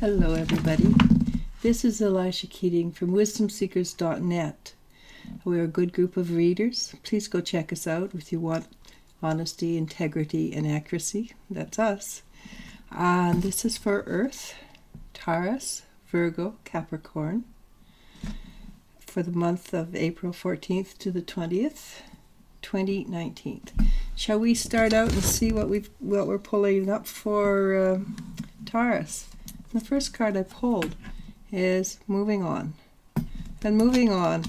Hello everybody, this is Elisha Keating from wisdomseekers.net. We're a good group of readers. Please go check us out if you want honesty, integrity, and accuracy. That's us. And this is for Earth, Taurus, Virgo, Capricorn for the month of April 14th to the 20th, 2019. Shall we start out and see what we're pulling up for Taurus? The first card I pulled is Moving On. And moving on,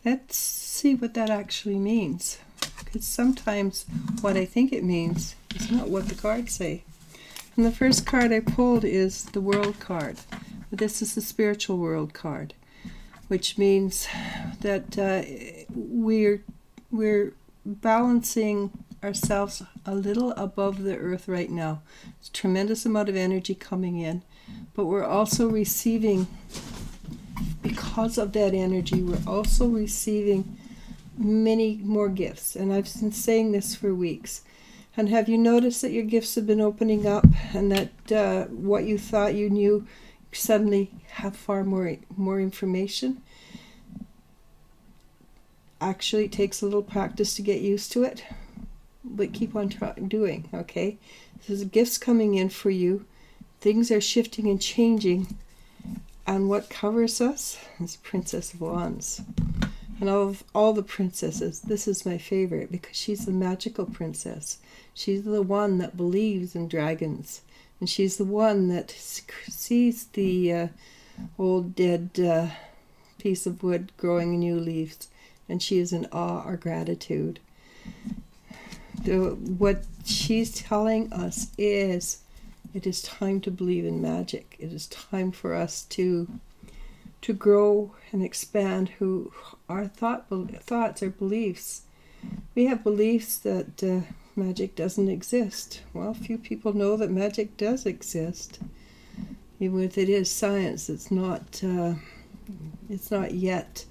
let's see what that actually means. Because sometimes what I think it means is not what the cards say. And the first card I pulled is the World card. This is the Spiritual World card, which means that we're balancing ourselves a little above the earth right now. It's a tremendous amount of energy coming in, but we're also receiving, because of that energy, we're also receiving many more gifts. And I've been saying this for weeks. And have you noticed that your gifts have been opening up, and that what you thought you knew, you suddenly have far more information? Actually, it takes a little practice to get used to it, but keep on doing, okay? There's gifts coming in for you. Things are shifting and changing. And what covers us is Princess of Wands. And of all the princesses, this is my favorite because she's the magical princess. She's the one that believes in dragons. And she's the one that sees the old dead piece of wood growing new leaves. And she is in awe or gratitude. What she's telling us is it is time to believe in magic. It is time for us to grow and expand who our thoughts or beliefs. We have beliefs that magic doesn't exist. Well, few people know that magic does exist. Even if it is science, it's not yet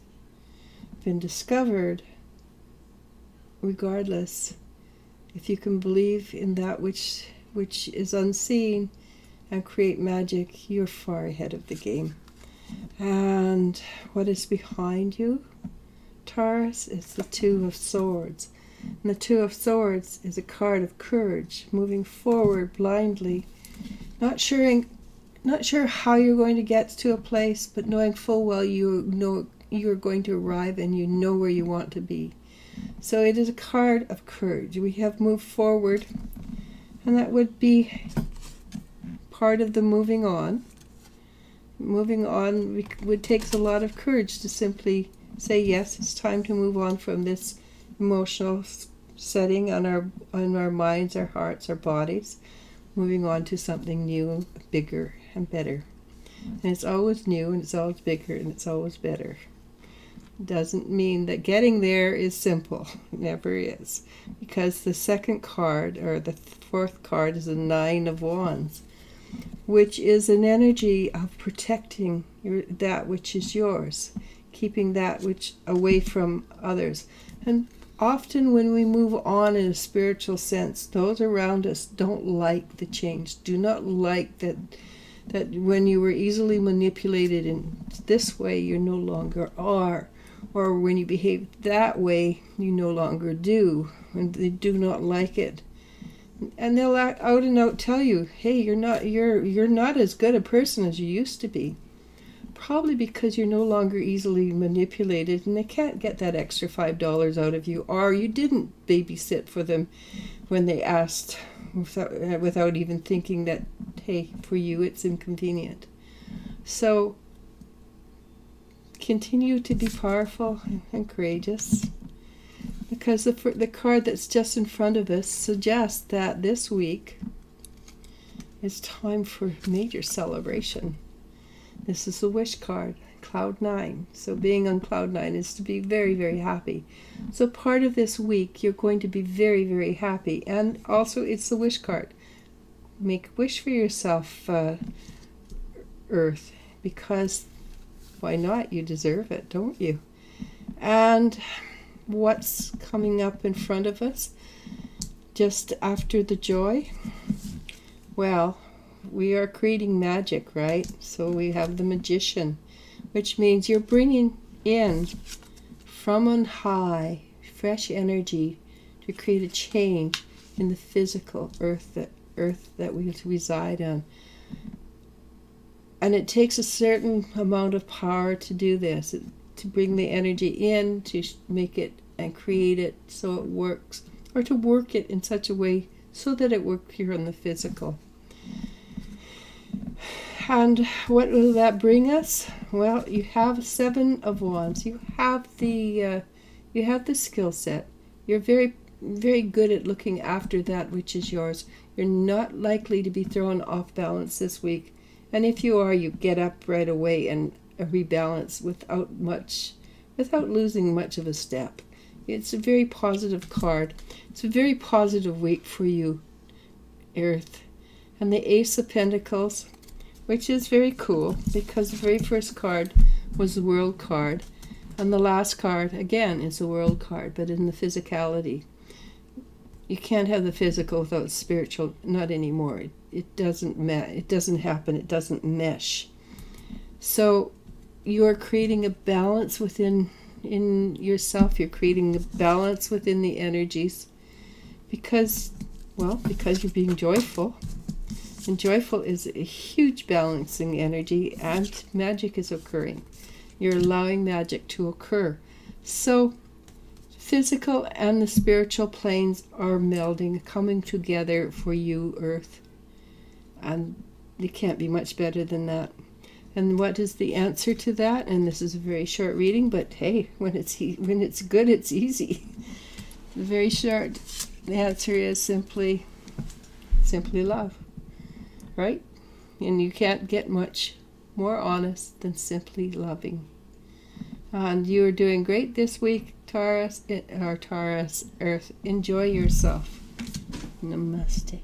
been discovered. Regardless, if you can believe in that which is unseen and create magic, you're far ahead of the game. And what is behind you, Taurus, is the Two of Swords. And the Two of Swords is a card of courage, moving forward blindly, not sure how you're going to get to a place, but knowing full well you know you're going to arrive and you know where you want to be. So it is a card of courage. We have moved forward, and that would be part of the moving on. Moving on takes a lot of courage to simply say, yes, it's time to move on from this emotional setting on our minds, our hearts, our bodies, moving on to something new, bigger, and better. And it's always new, and it's always bigger, and it's always better. Doesn't mean that getting there is simple. It never is. Because the second card, or the fourth card, is a Nine of Wands, which is an energy of protecting that which is yours, keeping that which away from others. And often when we move on in a spiritual sense, those around us don't like the change, do not like that when you were easily manipulated in this way, you no longer are. Or when you behave that way, you no longer do, and they do not like it. And they'll out and out tell you, hey, you're not as good a person as you used to be. Probably because you're no longer easily manipulated, and they can't get that extra $5 out of you, or you didn't babysit for them when they asked without even thinking that, hey, for you it's inconvenient. So continue to be powerful and courageous, because the card that's just in front of us suggests that this week is time for major celebration. This is the Wish card, Cloud 9. So being on Cloud 9 is to be very, very happy. So part of this week you're going to be very, very happy. And also it's the Wish card. Make a wish for yourself, Earth, because why not? You deserve it, don't you? And what's coming up in front of us just after the joy? Well, we are creating magic, right? So we have the magician, which means you're bringing in from on high fresh energy to create a change in the physical earth that we reside on. And it takes a certain amount of power to do this, to bring the energy in, to make it and create it so it works, or to work it in such a way so that it works here on the physical. And what will that bring us? Well, you have 7 of Wands. You have the skill set. You're very, very good at looking after that which is yours. You're not likely to be thrown off balance this week. And if you are, you get up right away and rebalance without losing much of a step. It's a very positive card. It's a very positive week for you, Earth. And the Ace of Pentacles, which is very cool because the very first card was the World card. And the last card, again, is the World card, but in the physicality. You can't have the physical without spiritual, not anymore. It doesn't happen, it doesn't mesh. So you're creating a balance in yourself. You're creating a balance within the energies because you're being joyful. And joyful is a huge balancing energy, and magic is occurring. You're allowing magic to occur. So physical and the spiritual planes are melding, coming together for you, Earth. And it can't be much better than that. And what is the answer to that? And this is a very short reading, but hey, when it's good, it's easy. Very short. The answer is simply love, right? And you can't get much more honest than simply loving. And you are doing great this week, Taurus, Earth. Enjoy yourself. Namaste.